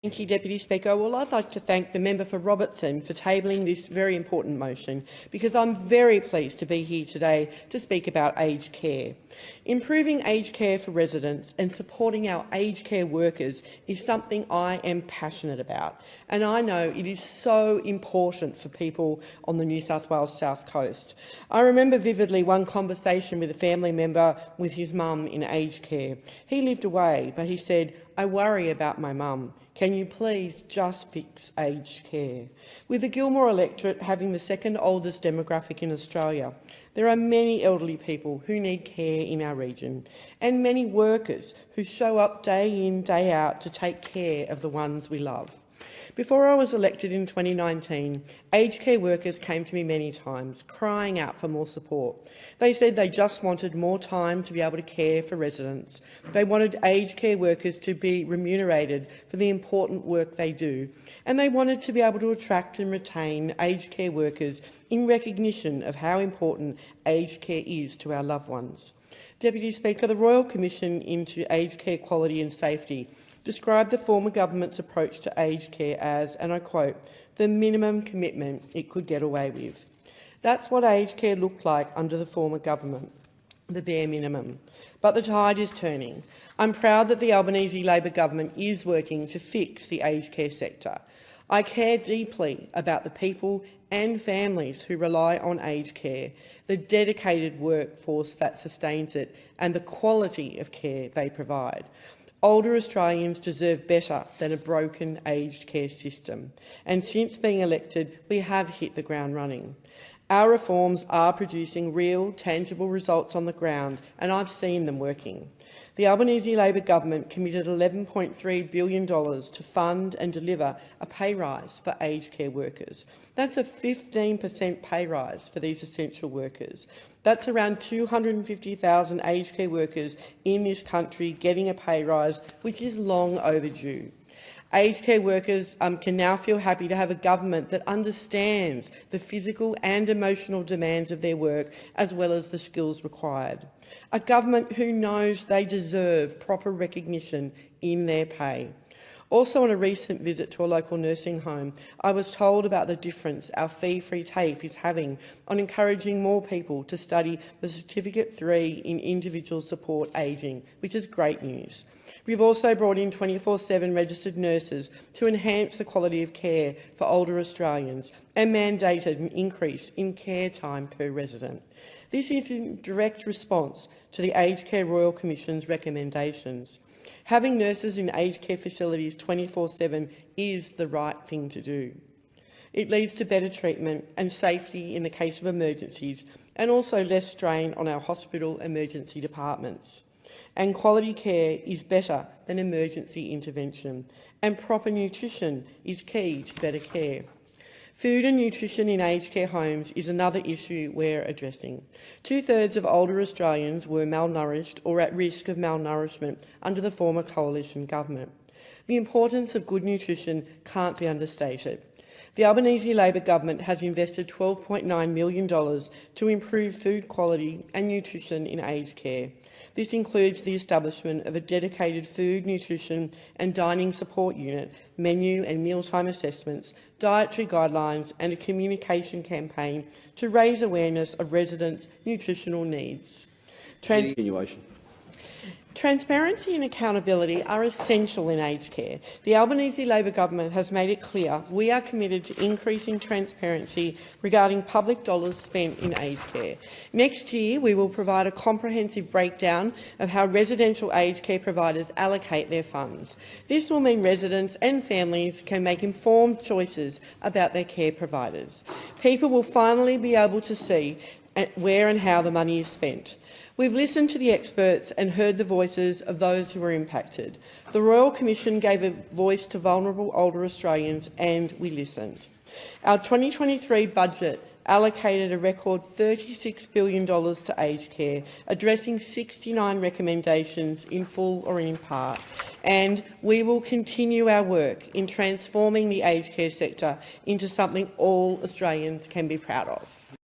Thank you, Deputy Speaker. Well, I'd like to thank the member for Robertson for tabling this very important motion, because I'm very pleased to be here today to speak about aged care. Improving aged care for residents and supporting our aged care workers is something I am passionate about, and I know it is so important for people on the New South Wales South Coast. I remember vividly one conversation with a family member with his mum in aged care. He lived away, but he said, "I worry about my mum. Can you please just fix aged care?" With the Gilmore electorate having the second oldest demographic in Australia, there are many elderly people who need care in our region, and many workers who show up day in, day out to take care of the ones we love. Before I was elected in 2019, aged care workers came to me many times, crying out for more support. They said they just wanted more time to be able to care for residents. They wanted aged care workers to be remunerated for the important work they do, and they wanted to be able to attract and retain aged care workers in recognition of how important aged care is to our loved ones. Deputy Speaker, the Royal Commission into Aged Care Quality and Safety described the former government's approach to aged care as, and I quote, "the minimum commitment it could get away with." That's what aged care looked like under the former government, the bare minimum. But the tide is turning. I'm proud that the Albanese Labor government is working to fix the aged care sector. I care deeply about the people and families who rely on aged care, the dedicated workforce that sustains it, and the quality of care they provide. Older Australians deserve better than a broken aged care system, and since being elected, we have hit the ground running. Our reforms are producing real, tangible results on the ground, and I've seen them working. The Albanese Labor government committed $11.3 billion to fund and deliver a pay rise for aged care workers. That's a 15% pay rise for these essential workers. That's around 250,000 aged care workers in this country getting a pay rise, which is long overdue. Aged care workers can now feel happy to have a government that understands the physical and emotional demands of their work, as well as the skills required. A government who knows they deserve proper recognition in their pay. Also, on a recent visit to a local nursing home, I was told about the difference our fee-free TAFE is having on encouraging more people to study the Certificate 3 in Individual Support Ageing, which is great news. We've also brought in 24/7 registered nurses to enhance the quality of care for older Australians and mandated an increase in care time per resident. This is in direct response to the Aged Care Royal Commission's recommendations. Having nurses in aged care facilities 24/7 is the right thing to do. It leads to better treatment and safety in the case of emergencies, and also less strain on our hospital emergency departments. And quality care is better than emergency intervention, and proper nutrition is key to better care. Food and nutrition in aged care homes is another issue we're addressing. 2/3 of older Australians were malnourished or at risk of malnourishment under the former coalition government. The importance of good nutrition can't be understated. The Albanese Labor government has invested $12.9 million to improve food quality and nutrition in aged care. This includes the establishment of a dedicated food, nutrition and dining support unit, menu and mealtime assessments, dietary guidelines and a communication campaign to raise awareness of residents' nutritional needs. Transparency and accountability are essential in aged care. The Albanese Labor government has made it clear we are committed to increasing transparency regarding public dollars spent in aged care. Next year, we will provide a comprehensive breakdown of how residential aged care providers allocate their funds. This will mean residents and families can make informed choices about their care providers. People will finally be able to see where and how the money is spent. We've listened to the experts and heard the voices of those who were impacted. The Royal Commission gave a voice to vulnerable older Australians, and we listened. Our 2023 budget allocated a record $36 billion to aged care, addressing 69 recommendations in full or in part. And we will continue our work in transforming the aged care sector into something all Australians can be proud of.